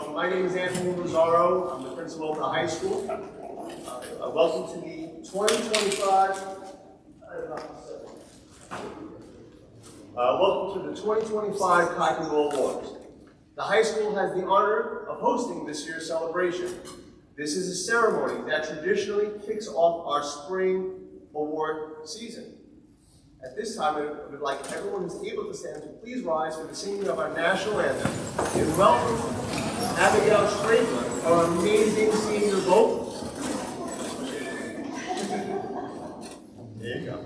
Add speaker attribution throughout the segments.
Speaker 1: My name is Anthony Lazaro. I'm the principal of the high school. Welcome to the 2025. Welcome to the 2025 Kuykendall Awards. The high school has the honor of hosting this year's celebration. This is a ceremony that traditionally kicks off our spring award season. At this time, I would like everyone who's able to stand to please rise for the singing of our national anthem. And welcome Abigail Straker, our amazing senior vocalist. There you go.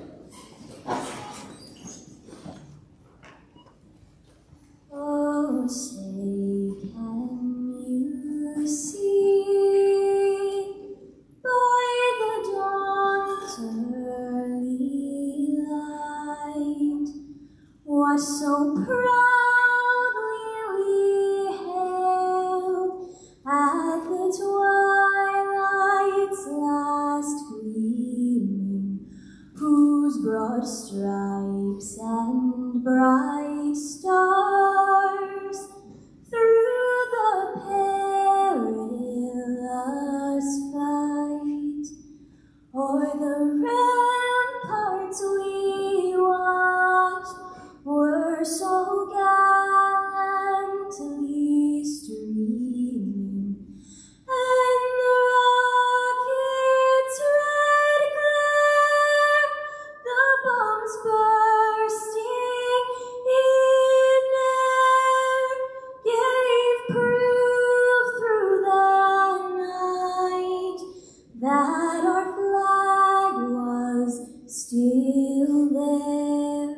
Speaker 2: Oh, say can you see by the dawn's early light what so proudly we hailed at the twilight's last gleaming, whose broad stripes and bright stars through the perilous fight o'er the ramparts we watched were so gallantly streaming, and the rocket's red glare, the bombs bursting in air, gave proof through the night that our flag was still there.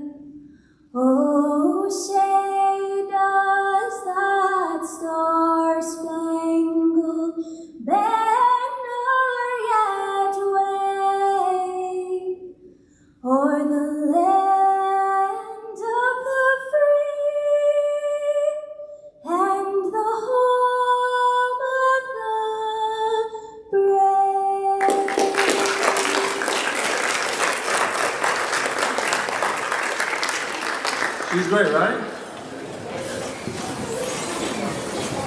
Speaker 2: Oh, say does that star-spangled banner yet wave o'er the land of the free and the home of the brave?
Speaker 1: She's great, right?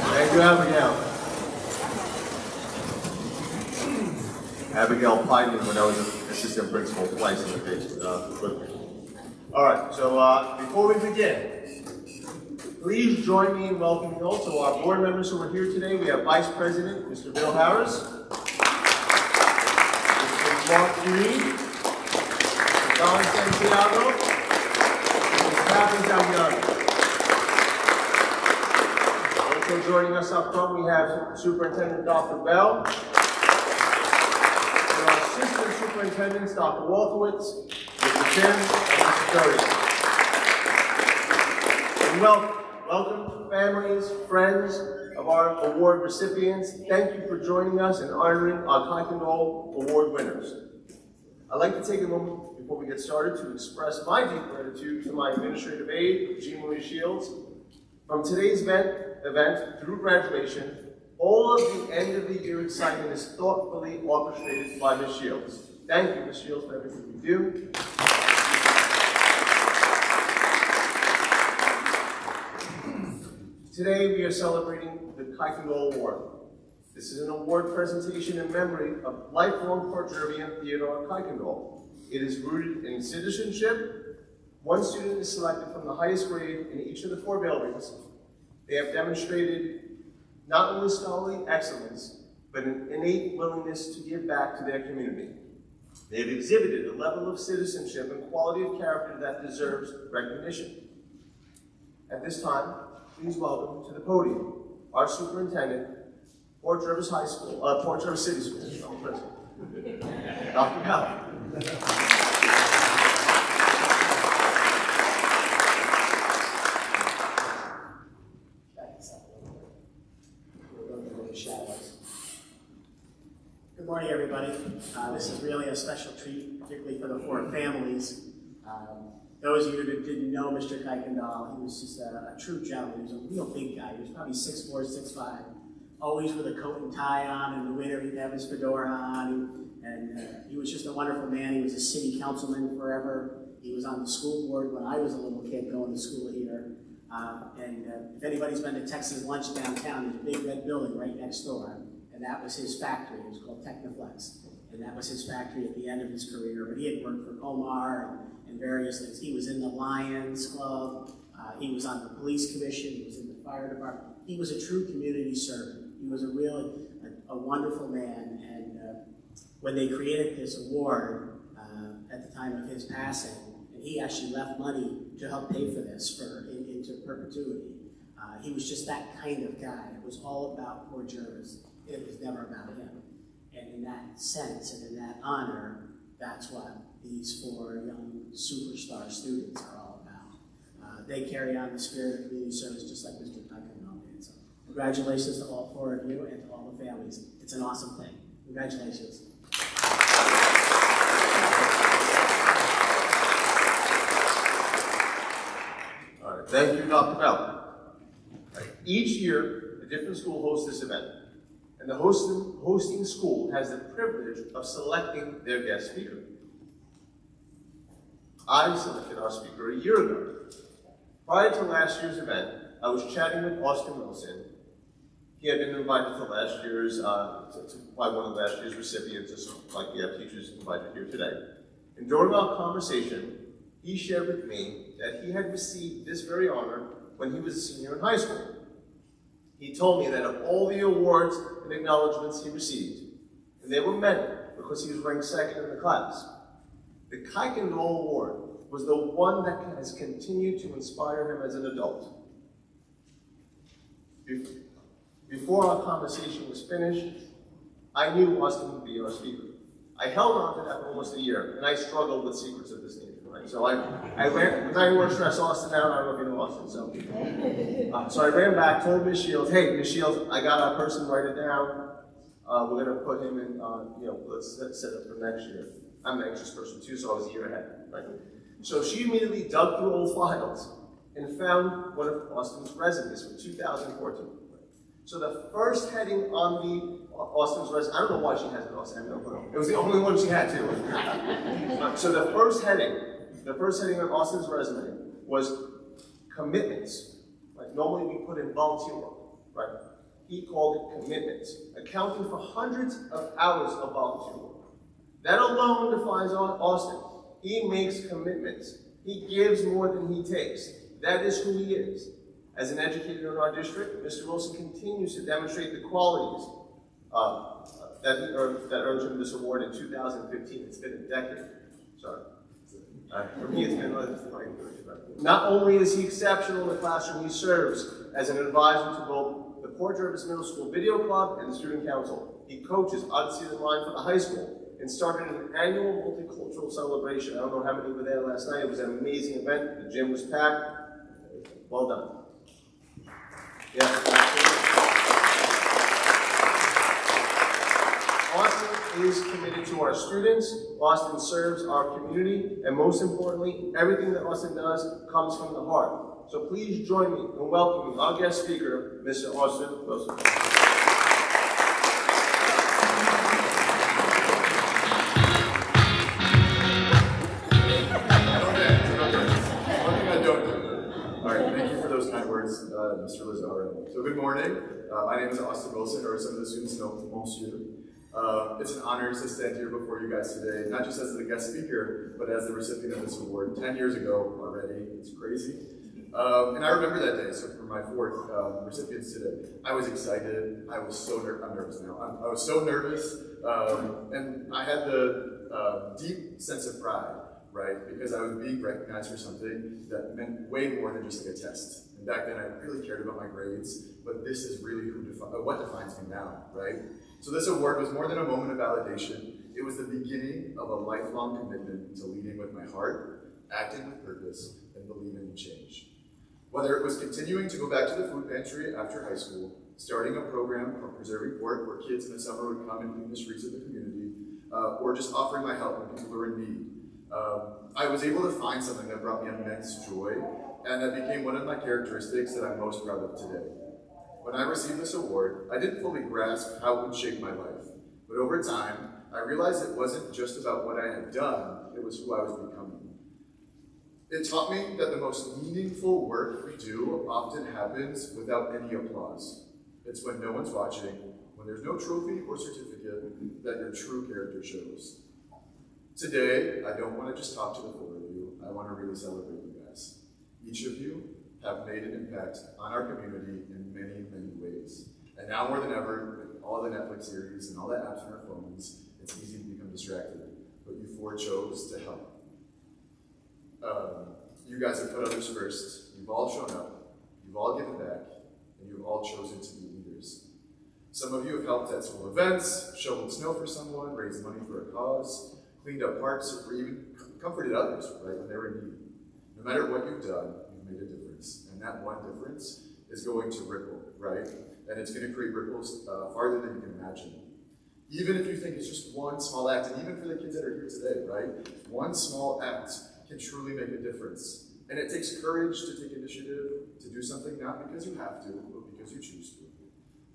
Speaker 1: Thank you, Abigail. Abigail applied me when I was an assistant principal twice in the case with me. All right, so before we begin, please join me in welcoming also our board members who are here today. We have Vice President, Mr. Bill Harris, Mr. Mark Green, Mr. Don Santiago, also joining us up front, we have Superintendent Dr. Bell, and our assistant superintendents, Dr. Waltowitz, Mr. Tim, and Mr. Curry. And welcome families, friends of our award recipients. Thank you for joining us and honoring our Kuykendall Award winners. I'd like to take a moment before we get started to express my deep gratitude to my administrative aide, Jean Marie Shields. From today's event through graduation, all of the end of the year excitement is thoughtfully orchestrated by Ms. Shields. Thank you, Ms. Shields, for everything you do. Today we are celebrating the Kuykendall Award. This is an award presentation in memory of lifelong Port Jervian Theodore Kuykendall. It is rooted in citizenship. One student is selected from the highest grade in each of the 4 buildings. They have demonstrated not only scholarly excellence, but an innate willingness to give back to their community. They have exhibited a level of citizenship and quality of character that deserves recognition. At this time, please welcome to the podium our superintendent, Port Jervis High School, Port Jervis City School, Dr. Bell.
Speaker 3: Good morning, everybody. This is really a special treat, particularly for the 4 families. Those of you that didn't know Mr. Kuykendall, he was just a true gentleman. He was a real big guy. He was probably 6'4", 6'5", always with a coat and tie on. In the winter, he'd have his fedora on. And he was just a wonderful man. He was a city councilman forever. He was on the school board when I was a little kid going to school here. If anybody's been to Texas Lunch downtown, there's a big red building right next door, and that was his factory. It was called Technoflex, and that was his factory at the end of his career. But he had worked for Omar and various things. He was in the Lions Club. He was on the police commission. He was in the fire department. He was a true community servant. He was a wonderful man. And when they created this award at the time of his passing, and he actually left money to help pay for this into perpetuity. He was just that kind of guy. It was all about poor Jervis. It was never about him. And in that sense and in that honor, that's what these 4 young superstar students are all about. They carry on the spirit of community service just like Mr. Kuykendall did. So congratulations to all 4 of you and to all the families. It's an awesome thing. Congratulations.
Speaker 1: All right, thank you, Dr. Bell. Each year, a different school hosts this event, and the hosting school has the privilege of selecting their guest speaker. I selected our speaker a year ago. Prior to last year's event, I was chatting with Austin Wilson. He had been invited to last year's, by one of last year's recipients, just like we have teachers invited here today. And during our conversation, he shared with me that he had received this very honor when he was a senior in high school. He told me that of all the awards and acknowledgments he received, and they were many because he was ranked 2nd in the class, the Kuykendall Award was the one that has continued to inspire him as an adult. Before our conversation was finished, I knew Austin would be our speaker. I held on to that for almost a year, and I struggled with secrets of this nature. Right? So I ran, I didn't want to stress Austin out. I don't know if you know Austin. So I ran back, told Ms. Shields, hey, Ms. Shields, I got our person, write it down. We're going to put him in, let's set up for next year. I'm an anxious person too, so I was a year ahead. Right? So she immediately dug through old files and found one of Austin's resumes from 2014. So the first heading on the Austin's resume, I don't know why she has it, Austin, I have no clue. It was the only one she had too. So the first heading on Austin's resume was commitments. Like normally we put in volunteer work, right? He called it commitments, accounting for hundreds of hours of volunteer work. That alone defines Austin. He makes commitments. He gives more than he takes. That is who he is. As an educator in our district, Mr. Wilson continues to demonstrate the qualities that earned him this award in 2015. It's been a decade. Sorry. For me, it's been not only is he exceptional in the classroom, he serves as an advisor to both the Port Jervis Middle School Video Club and the Student Council. He coaches Odyssey of the Mind for the high school and started an annual multicultural celebration. I don't know how many were there last night. It was an amazing event. The gym was packed. Well done. Yeah. Austin is committed to our students. Austin serves our community. And most importantly, everything that Austin does comes from the heart. So please join me in welcoming our guest speaker, Mr. Austin Wilson.
Speaker 4: Mr. Lazaro. So good morning. My name is Austin Wilson, or some of the students know Monsieur. It's an honor to stand here before you guys today, not just as the guest speaker, but as the recipient of this award. 10 years ago already. It's crazy. And I remember that day, so for my 4th recipients today. I was excited. I was so I'm nervous now. I was so nervous, and I had the deep sense of pride, right? Because I was being recognized for something that meant way more than just like a test. And back then, I really cared about my grades, but this is really what defines me now, right? So this award was more than a moment of validation. It was the beginning of a lifelong commitment to leading with my heart, acting with purpose, and believing in change. Whether it was continuing to go back to the food pantry after high school, starting a program called Preserving Port, where kids in the summer would come and clean the streets of the community, or just offering my help when people were in need. I was able to find something that brought me immense joy, and that became one of my characteristics that I'm most proud of today. When I received this award, I didn't fully grasp how it would shape my life, but over time, I realized it wasn't just about what I had done, it was who I was becoming. It taught me that the most meaningful work we do often happens without any applause. It's when no one's watching, when there's no trophy or certificate, that your true character shows. Today, I don't want to just talk to the four of you, I want to really celebrate you guys. Each of you have made an impact on our community in many, many ways. And now more than ever, with all the Netflix series and all the apps on our phones, it's easy to become distracted. But you four chose to help. You guys have put others first, you've all shown up, you've all given back, and you've all chosen to be leaders. Some of you have helped at school events, shoveled snow for someone, raised money for a cause, cleaned up parks, or even comforted others, right, when they were in need. No matter what you've done, you've made a difference. And that one difference is going to ripple, right? And it's going to create ripples farther than you can imagine. Even if you think it's just one small act, and even for the kids that are here today, right? One small act can truly make a difference. And it takes courage to take initiative, to do something not because you have to, but because you choose to.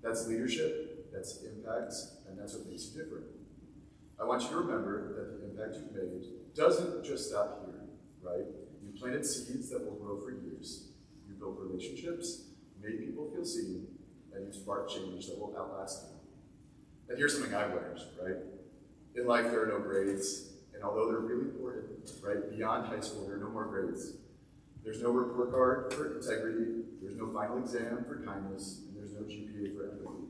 Speaker 4: That's leadership, that's impact, and that's what makes you different. I want you to remember that the impact you've made doesn't just stop here, right? You planted seeds that will grow for years. You built relationships, made people feel seen, and you sparked change that will outlast you. And here's something I've learned, right? In life, there are no grades, and although they're really important, right, beyond high school, there are no more grades. There's no report card for integrity, there's no final exam for kindness, and there's no GPA for empathy.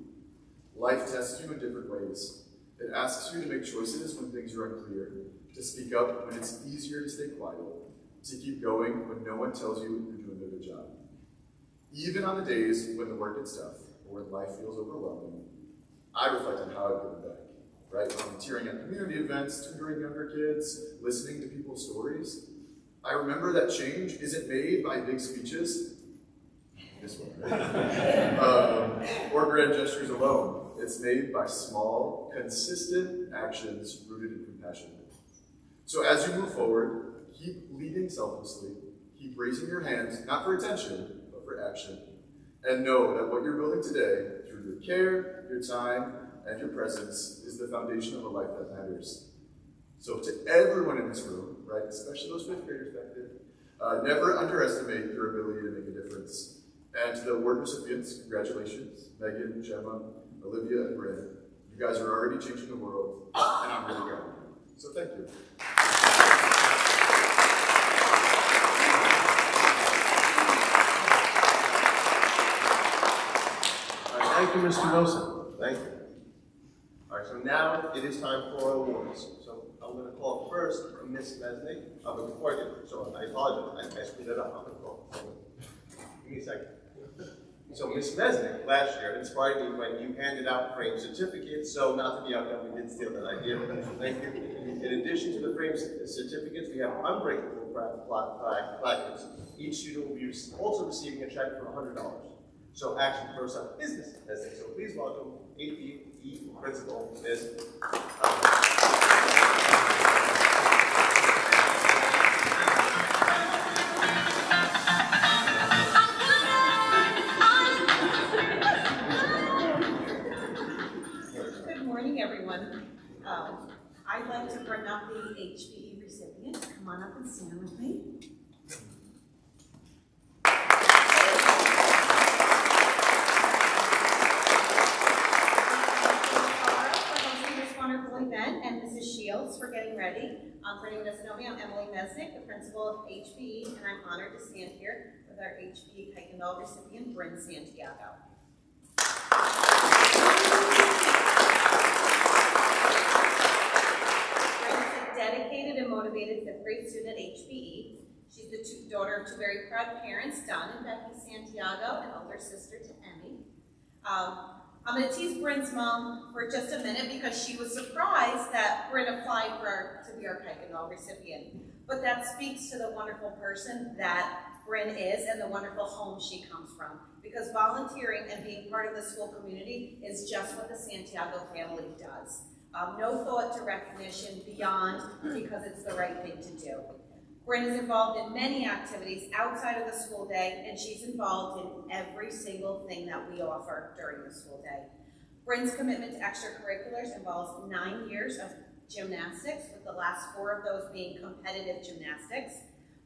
Speaker 4: Life tests you in different ways. It asks you to make choices when things are unclear, to speak up when it's easier to stay quiet, to keep going when no one tells you you're doing a good job. Even on the days when the work gets tough, or when life feels overwhelming, I reflect on how I've given back, right? Volunteering at community events, tutoring younger kids, listening to people's stories. I remember that change isn't made by big speeches, this one, right? Or grand gestures alone. It's made by small, consistent actions rooted in compassion. So as you move forward, keep leading selflessly, keep raising your hands, not for attention, but for action. And know that what you're building today, through your care, your time, and your presence, is the foundation of a life that matters. So to everyone in this room, right, especially those fifth graders back there, never underestimate your ability to make a difference. And to the award recipients, congratulations, Megan, Gemma, Olivia, and Bryn. You guys are already changing the world, and I'm really proud of you. So thank you.
Speaker 1: Thank you, Mr. Wilson. Thank you. All right, so now it is time for our awards. So I'm going to call first Miss Mesnick. But before I do, so I apologize. I screwed it up. I'm going to call. Give me a second. So Miss Mesnick last year inspired me when you handed out framed certificates. So not to be outdone, we did steal that idea. Thank you. In addition to the framed certificates, we have unbreakable placards. Each student will be also receiving a check for $100. So action first up is Miss Mesnick. So please welcome APE Principal Ms.
Speaker 5: Good morning, everyone. I'd like to bring up the HBE recipient. Come on up and stand with me. Event, and Mrs. Shields for getting ready. For anyone who doesn't know me, I'm Emily Mesnick, the principal of HBE, and I'm honored to stand here with our HBE Kuykendall recipient, Bryn Santiago. Bryn is a dedicated and motivated fifth grade student at HBE. She's the daughter of two very proud parents, Don and Becky Santiago, and older sister to Emmy. I'm going to tease Bryn's mom for just a minute because she was surprised that Bryn applied to be our Kuykendall recipient. But that speaks to the wonderful person that Bryn is and the wonderful home she comes from. Because volunteering and being part of the school community is just what the Santiago family does. No thought to recognition beyond because it's the right thing to do. Bryn is involved in many activities outside of the school day, and she's involved in every single thing that we offer during the school day. Bryn's commitment to extracurriculars involves 9 years of gymnastics, with the last 4 of those being competitive gymnastics.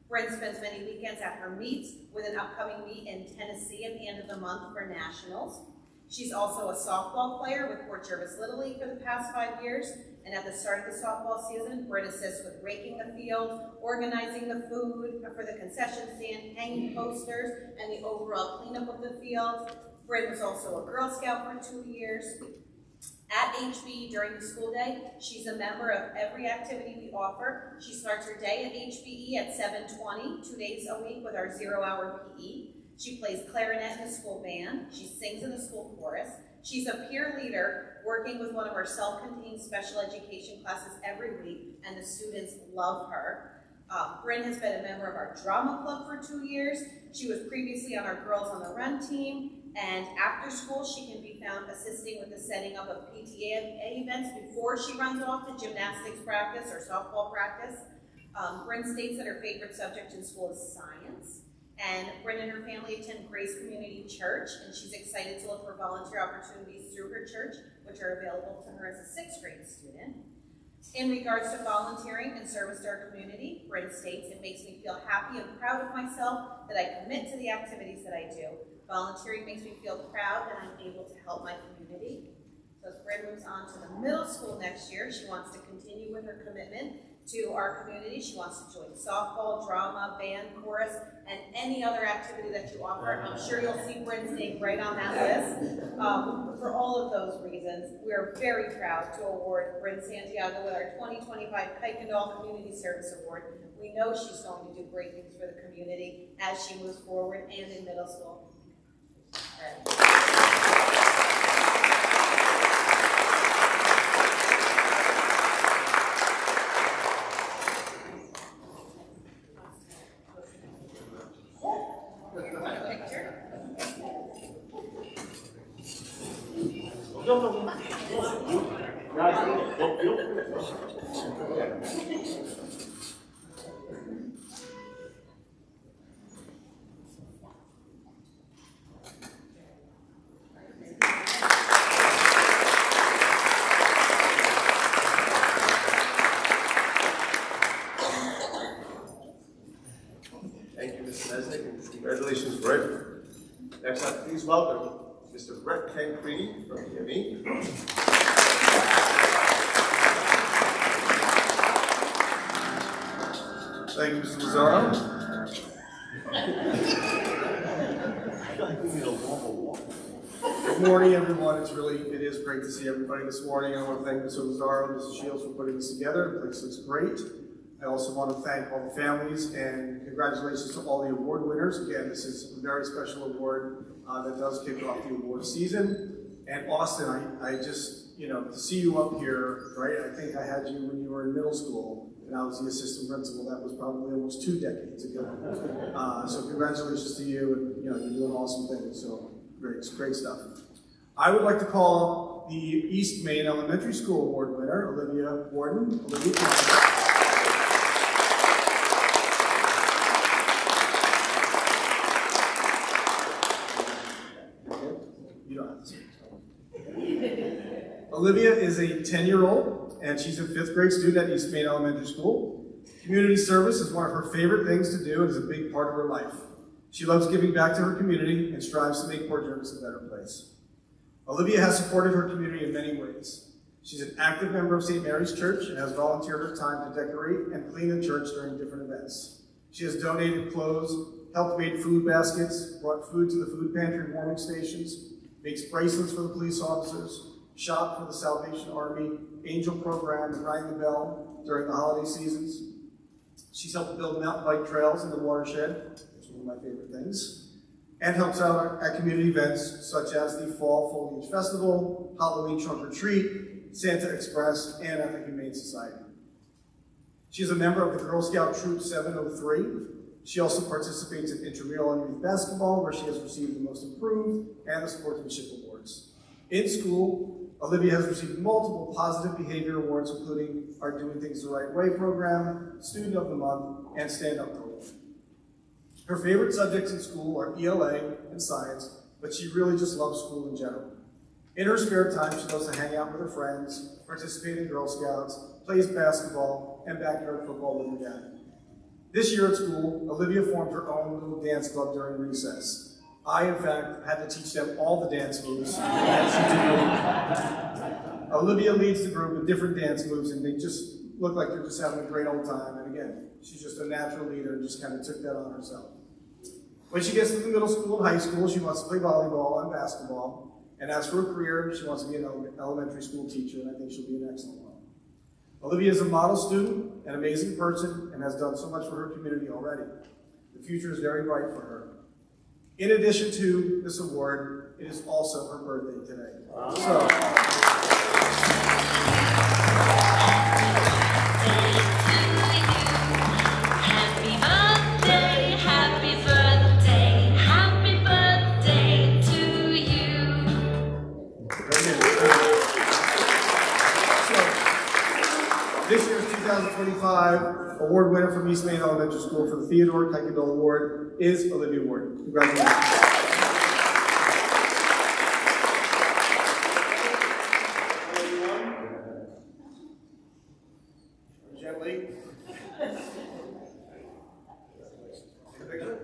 Speaker 5: Bryn spends many weekends at her meets, with an upcoming meet in Tennessee at the end of the month for nationals. She's also a softball player with Port Jervis Little League for the past 5 years, and at the start of the softball season, Bryn assists with raking the field, organizing the food for the concession stand, hanging posters, and the overall cleanup of the field. Bryn was also a Girl Scout for 2 years. At HBE during the school day, she's a member of every activity we offer. She starts her day at HBE at 7:20, 2 days a week with our 0-hour PE. She plays clarinet in the school band. She sings in the school chorus. She's a peer leader working with one of our self-contained special education classes every week, and the students love her. Bryn has been a member of our drama club for 2 years. She was previously on our Girls on the Run team, and after school she can be found assisting with the setting up of PTA events before she runs off to gymnastics practice or softball practice. Bryn states that her favorite subject in school is science. And Bryn and her family attend Grace Community Church, and she's excited to look for volunteer opportunities through her church, which are available to her as a 6th grade student. In regards to volunteering and service to our community, Bryn states, "It makes me feel happy and proud of myself that I commit to the activities that I do. Volunteering makes me feel proud that I'm able to help my community." So as Bryn moves on to the middle school next year, she wants to continue with her commitment to our community. She wants to join softball, drama, band, chorus, and any other activity that you offer. I'm sure you'll see Bryn's name right on that list. For all of those reasons, we are very proud to award Bryn Santiago with our 2025 Kuykendall Community Service Award. We know she's going to do great things for the community as she moves forward and in middle school.
Speaker 1: Thank you, Mr. Mesnick, and congratulations, Brett. Next up, please welcome Mr. Brett Tancredi from PME. Thank you, Mr. Mazzaro. Good morning, everyone. It is great to see everybody this morning. I want to thank Mr. Mazzaro and Mrs. Shields for putting this together. The place looks great. I also want to thank all the families and congratulations to all the award winners. Again, this is a very special award that does kick off the award season. And Austin, I just, to see you up here, right? I think I had you when you were in middle school and I was the assistant principal. That was probably almost 2 decades ago. So congratulations to you, and you're doing awesome things. So great stuff. I would like to call the East Main Elementary School Award winner, Olivia Warden. Olivia, Olivia is a 10-year-old, and she's a 5th grade student at East Main Elementary School. Community service is one of her favorite things to do and is a big part of her life. She loves giving back to her community and strives to make Port Jervis a better place. Olivia has supported her community in many ways. She's an active member of St. Mary's Church and has volunteered her time to decorate and clean the church during different events. She has donated clothes, helped make food baskets, brought food to the food pantry and warming stations, makes bracelets for the police officers, shop for the Salvation Army, Angel Program, and rang the bell during the holiday seasons. She's helped build mountain bike trails in the watershed, which is one of my favorite things, and helps out at community events such as the Fall Foliage Festival, Halloween Trunk or Treat, Santa Express, and at the Humane Society. She's a member of the Girl Scout Troop 703. She also participates in intramural and youth basketball, where she has received the Most Improved and the Sportsmanship Awards. In school, Olivia has received multiple positive behavior awards, including our Doing Things the Right Way program, Student of the Month, and Stand Up program. Her favorite subjects in school are ELA and science, but she really just loves school in general. In her spare time, she loves to hang out with her friends, participate in Girl Scouts, plays basketball, and backyard football with her dad.
Speaker 6: This year at school, Olivia formed her own little dance club during recess. I, in fact, had to teach them all the dance moves that she did. Olivia leads the group with different dance moves, and they just look like they're just having a great old time. And again, she's just a natural leader and just kind of took that on herself. When she gets to the middle school and high school, she wants to play volleyball and basketball. And as for her career, she wants to be an elementary school teacher, and I think she'll be an excellent one. Olivia is a model student, an amazing person, and has done so much for her community already. The future is very bright for her. In addition to this award, it is also her birthday today.
Speaker 1: Wow.
Speaker 2: Happy birthday, happy birthday, happy birthday to you.
Speaker 6: This year's 2025 award winner from East Main Elementary School for the Theodore Kuykendall Award is Olivia Ward. Congratulations. Gently. Take a picture.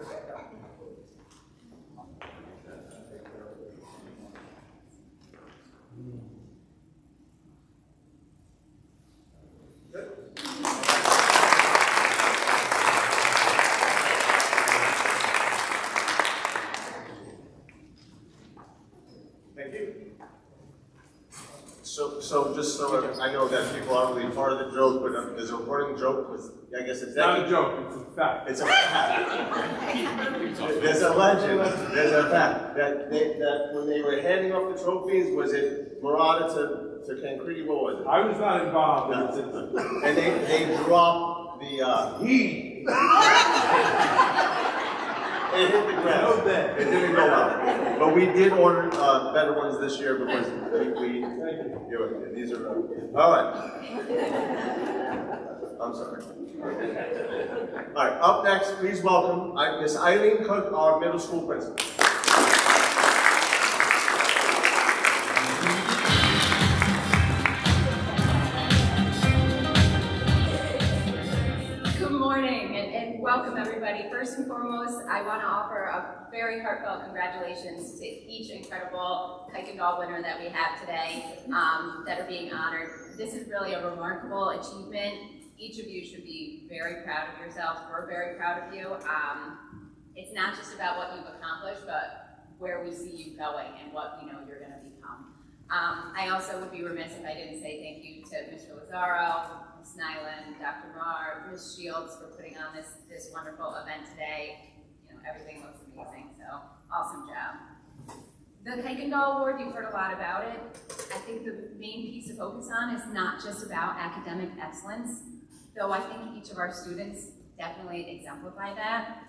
Speaker 6: Thank you.
Speaker 1: So just so I know that people aren't really part of the joke, but there's a running joke with, I guess it's
Speaker 7: Not a joke, it's a fact.
Speaker 1: It's a fact. There's a legend, there's a fact, that when they were handing off the trophies, was it Murata to Cancredi, what was it?
Speaker 7: I was not involved.
Speaker 1: And they dropped the, it hit the ground. It didn't go well. But we did order better ones this year because these are, all right. I'm sorry. All right, up next, please welcome Miss Eileen Cook, our middle school principal.
Speaker 8: Good morning and welcome everybody. First and foremost, I want to offer a very heartfelt congratulations to each incredible Kuykendall winner that we have today that are being honored. This is really a remarkable achievement. Each of you should be very proud of yourselves. We're very proud of you. It's not just about what you've accomplished, but where we see you going and what we know you're going to become. I also would be remiss if I didn't say thank you to Mr. Lazaro, Ms. Nyland, Dr. Marr, Ms. Shields for putting on this wonderful event today. You know, everything looks amazing, so awesome job. The Kuykendall Award, you've heard a lot about it. I think the main piece to focus on is not just about academic excellence, though I think each of our students definitely exemplify that.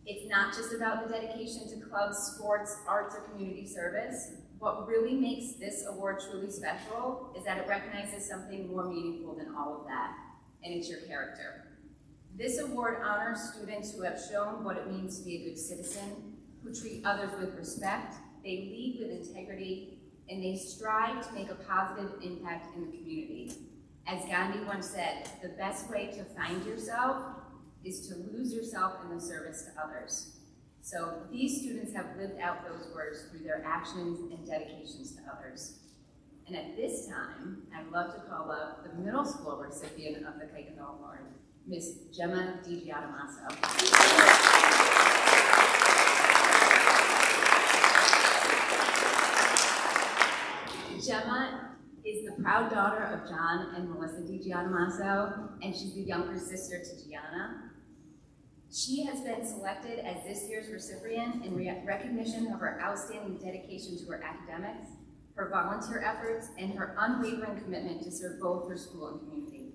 Speaker 8: It's not just about the dedication to clubs, sports, arts, or community service. What really makes this award truly special is that it recognizes something more meaningful than all of that, and it's your character. This award honors students who have shown what it means to be a good citizen, who treat others with respect, they lead with integrity, and they strive to make a positive impact in the community. As Gandhi once said, the best way to find yourself is to lose yourself in the service to others. So these students have lived out those words through their actions and dedications to others. And at this time, I'd love to call up the middle school recipient of the Kuykendall Award, Miss Gemma DiGiacomasso. Gemma is the proud daughter of John and Melissa DiGiacomasso, and she's the younger sister to Gianna. She has been selected as this year's recipient in recognition of her outstanding dedication to her academics, her volunteer efforts, and her unwavering commitment to serve both her school and community.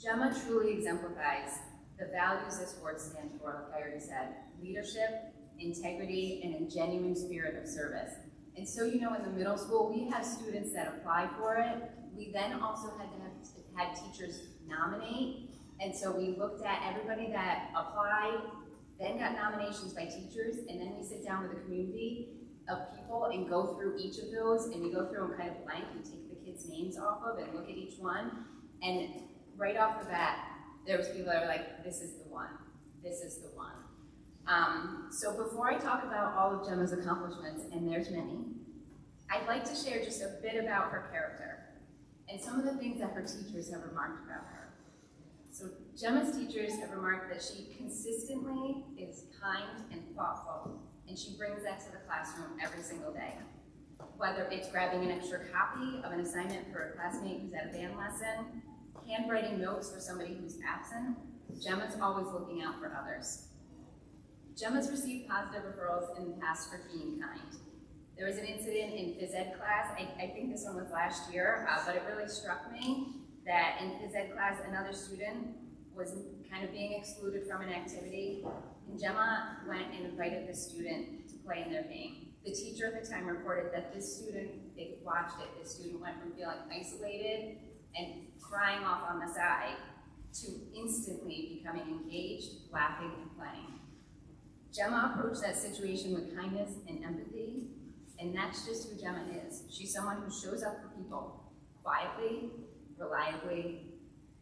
Speaker 8: Gemma truly exemplifies the values this award stands for, like I already said: leadership, integrity, and a genuine spirit of service. And so, you know, in the middle school, we have students that apply for it. We then also had teachers nominate. And so we looked at everybody that applied, then got nominations by teachers, and then we sit down with a community of people and go through each of those, and we go through them kind of blank. We take the kids' names off of and look at each one. And right off the bat, There was people that were like, this is the one, this is the one. So before I talk about all of Gemma's accomplishments, and there's many, I'd like to share just a bit about her character and some of the things that her teachers have remarked about her. So Gemma's teachers have remarked that she consistently is kind and thoughtful, and she brings that to the classroom every single day. Whether it's grabbing an extra copy of an assignment for a classmate who's at a band lesson, handwriting notes for somebody who's absent, Gemma's always looking out for others. Gemma's received positive referrals in the past for being kind. There was an incident in phys ed class, I think this one was last year, but it really struck me that in phys ed class, another student was kind of being excluded from an activity, and Gemma went and invited the student to play in their game. The teacher at the time reported that this student, they watched it, this student went from feeling isolated and crying off on the side to instantly becoming engaged, laughing, and playing. Gemma approached that situation with kindness and empathy, and that's just who Gemma is. She's someone who shows up for people quietly, reliably,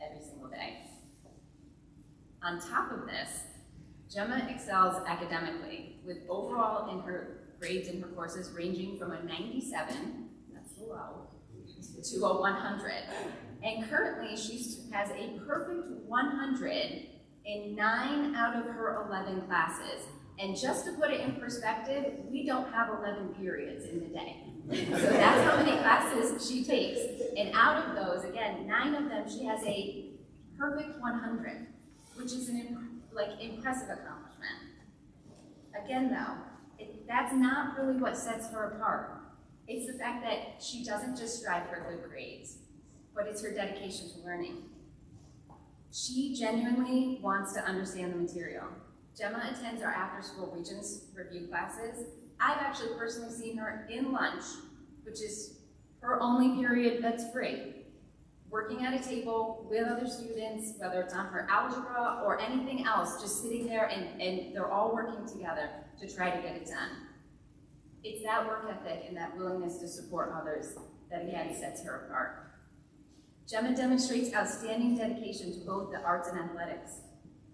Speaker 8: every single day. On top of this, Gemma excels academically, with overall in her grades in her courses ranging from a 97, that's low, to a 100. And currently, she has a perfect 100 in 9 out of her 11 classes. And just to put it in perspective, we don't have 11 periods in the day. So that's how many classes she takes. And out of those, again, 9 of them, she has a perfect 100, which is an impressive accomplishment. Again, though, that's not really what sets her apart. It's the fact that she doesn't just strive for good grades, but it's her dedication to learning. She genuinely wants to understand the material. Gemma attends our after-school Regents review classes. I've actually personally seen her in lunch, which is her only period that's free, working at a table with other students, whether it's on her algebra or anything else, just sitting there and they're all working together to try to get it done. It's that work ethic and that willingness to support others that again sets her apart. Gemma demonstrates outstanding dedication to both the arts and athletics.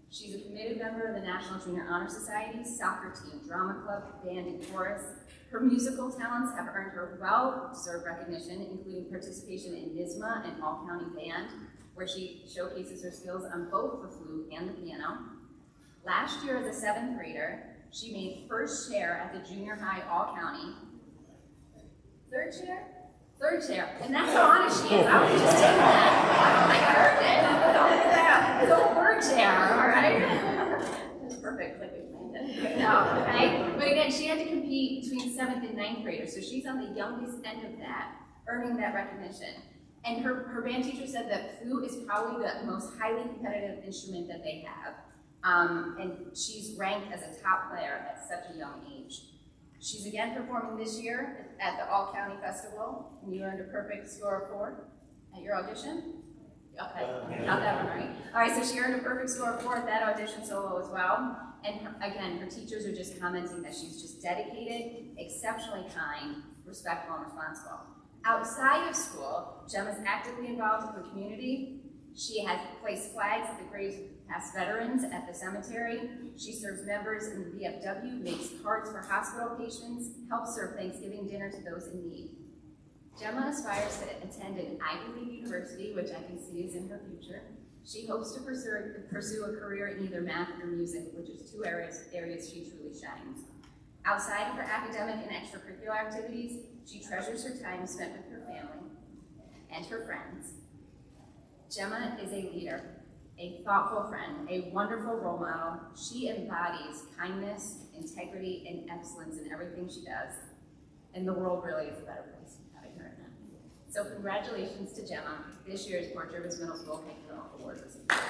Speaker 8: She's a committed member of the National Junior Honor Society, soccer team, drama club, band, and chorus. Her musical talents have earned her well-deserved recognition, including participation in NYSSMA and All-County Band, where she showcases her skills on both the flute and the piano. Last year, as a 7th grader, she made first chair at the junior high All-County. Third chair? Third chair. And that's how honest she is. I would just take that. I heard it. So third chair, all right? That's perfect, like we planned it. No, okay? But again, she had to compete between 7th and 9th graders, so she's on the youngest end of that, earning that recognition. And her band teacher said that flute is probably the most highly competitive instrument that they have. And she's ranked as a top player at such a young age. She's again performing this year at the All-County Festival, and you earned a perfect score of 4 at your audition? Okay, got that one right. All right, so she earned a perfect score of 4 at that audition solo as well. And again, her teachers are just commenting that she's just dedicated, exceptionally kind, respectful, and responsible. Outside of school, Gemma's actively involved in the community. She has placed flags at the graves of past veterans at the cemetery. She serves members in the VFW, makes cards for hospital patients, helps serve Thanksgiving dinner to those in need. Gemma aspires to attend an Ivy League university, which I can see is in her future. She hopes to pursue a career in either math or music, which is 2 areas she truly shines. Outside of her academic and extracurricular activities, she treasures her time spent with her family and her friends. Gemma is a leader, a thoughtful friend, a wonderful role model. She embodies kindness, integrity, and excellence in everything she does. And the world really is a better place having her in it. So congratulations to Gemma. This year's Port Jervis Middle School Kuykendall Award recipient.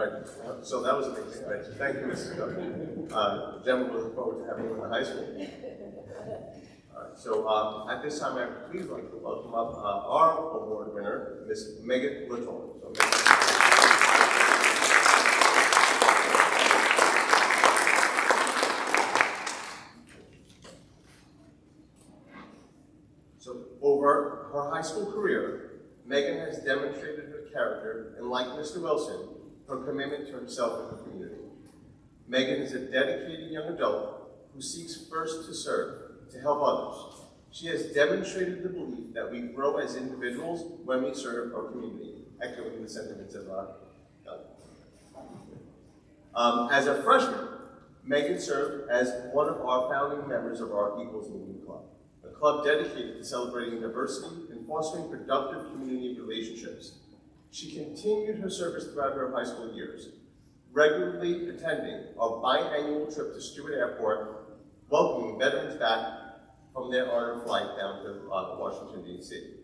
Speaker 1: right. So that was amazing. Right. Thank you, Mrs. Cook. Gentlemen, we look forward to having you in the high school. All right. So at this time, I'd please like to welcome up our award winner, Miss Megan Latour. So, over her high school career, Megan has demonstrated her character, and like Mr. Wilson, her commitment to herself and her community. Megan is a dedicated young adult who seeks first to serve, to help others. She has demonstrated the belief that we grow as individuals when we serve our community, echoing the sentiments of as a freshman, Megan served as one of our founding members of our Equals Movement Club, a club dedicated to celebrating diversity and fostering productive community relationships. She continued her service throughout her high school years, regularly attending our biannual trip to Stewart Airport, welcoming veterans back from their honor flight down to Washington, D.C.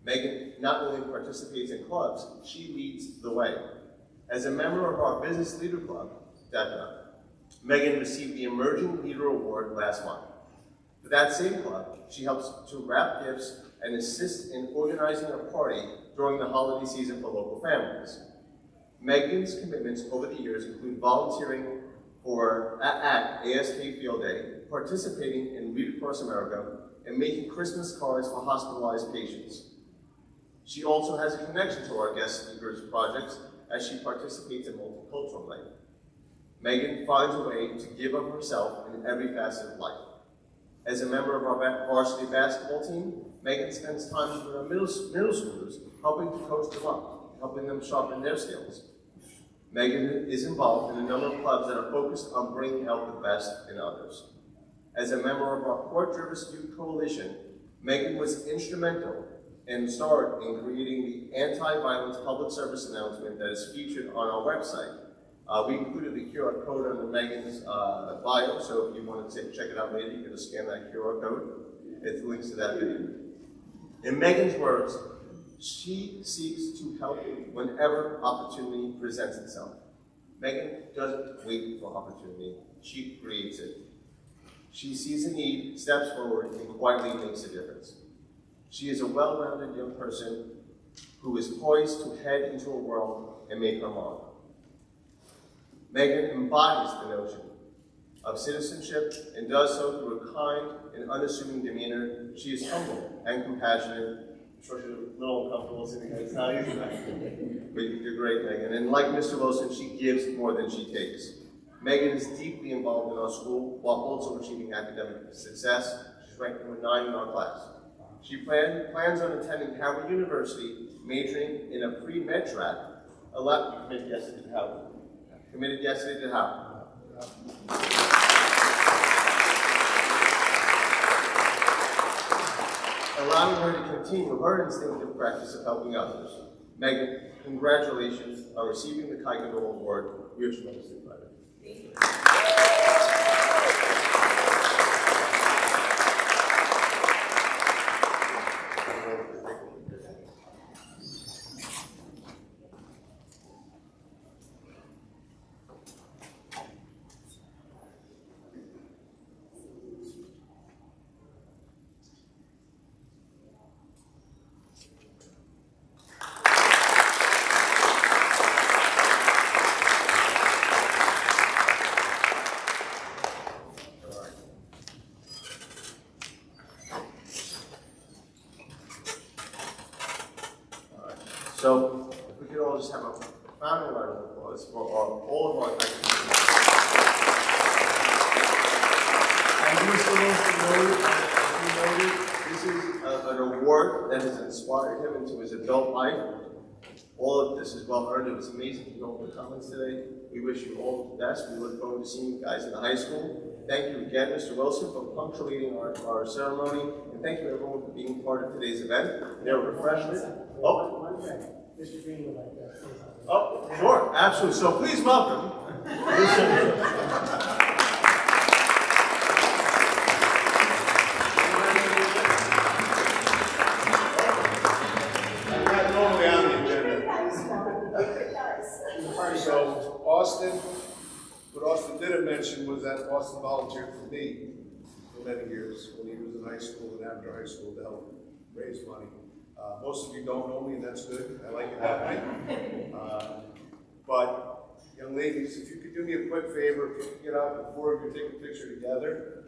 Speaker 1: Megan not only participates in clubs, she leads the way. As a member of our Business Leader Club, Megan received the Emerging Leader Award last month. For that same club, she helps to wrap gifts and assist in organizing a party during the holiday season for local families. Megan's commitments over the years include volunteering at ASK Field Day, participating in Read Across America, and making Christmas cards for hospitalized patients. She also has a connection to our guest speakers projects as she participates in Multicultural Night. Megan finds a way to give of herself in every facet of life. As a member of our varsity basketball team, Megan spends time with our middle schoolers, helping to coach them up, helping them sharpen their skills. Megan is involved in a number of clubs that are focused on bringing out the best in others. As a member of our Port Jervis Youth Coalition, Megan was instrumental and starred in creating the anti-violence public service announcement that is featured on our website. We included the QR code under Megan's bio, so if you want to check it out later, you can just scan that QR code. It links to that video. In Megan's words, she seeks to help whenever opportunity presents itself. Megan doesn't wait for opportunity, she creates it. She sees a need, steps forward, and quietly makes a difference. She is a well-rounded young person who is poised to head into a world and make her mark. Megan embodies the notion of citizenship and does so through a kind and unassuming demeanor. She is humble and compassionate. I'm sure she's a little uncomfortable sitting here. It's not easy, but you're great, Megan. And like Mr. Wilson, she gives more than she takes. Megan is deeply involved in our school while also achieving academic success. She's ranked number 9 in our class. She plans on attending Howard University, majoring in a pre-med track. Committed yesterday to Howard. Committed yesterday to Howard. Allowing her to continue her instinctive practice of helping others. Megan, congratulations on receiving the Kuykendall Award. We are tremendously proud of you. So, if we could all just have a final round of applause for all of our Kuykendall. As Mr. Wilson noted, this is an award that has inspired him into his adult life. All of this is well earned. It was amazing to go over the comments today. We wish you all the best. We look forward to seeing you guys in the high school. Thank you again, Mr. Wilson, for punctuating our ceremony. And thank you, everyone, for being part of today's event. There were refreshments. Oh.
Speaker 3: Mr. Green would like to say something.
Speaker 1: Oh, sure, absolutely. So please welcome. Not normally on the agenda. So
Speaker 9: Austin, what Austin didn't mention was that Austin volunteered for me for many years when he was in high school and after high school to help raise money. Most of you don't know me, and that's good. I like it that way. But young ladies, if you could do me a quick favor, if you could get out, the four of you take a picture together.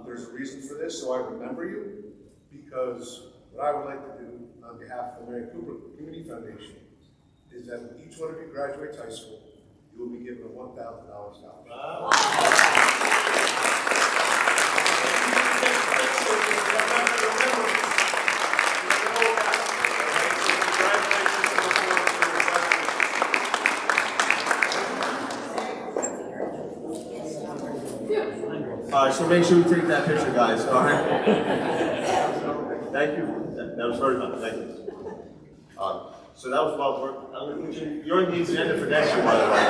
Speaker 9: There's a reason for this, so I remember you, because what I would like to do on behalf of the Mary Cooper Community Foundation is that when each one of you graduates high school, you will be given a $1,000 scholarship. Wow.
Speaker 1: So make sure you take that picture, guys, all right? Thank you. That was very much. Thank you. So that was about work. I'm going to put you, you're on the agenda for next year, by the way.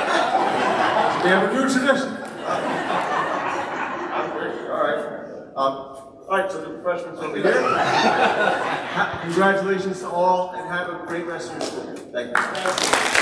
Speaker 1: We have a new tradition. All right, so the refreshments over here. Congratulations to all, and have a great rest of your school. Thank you.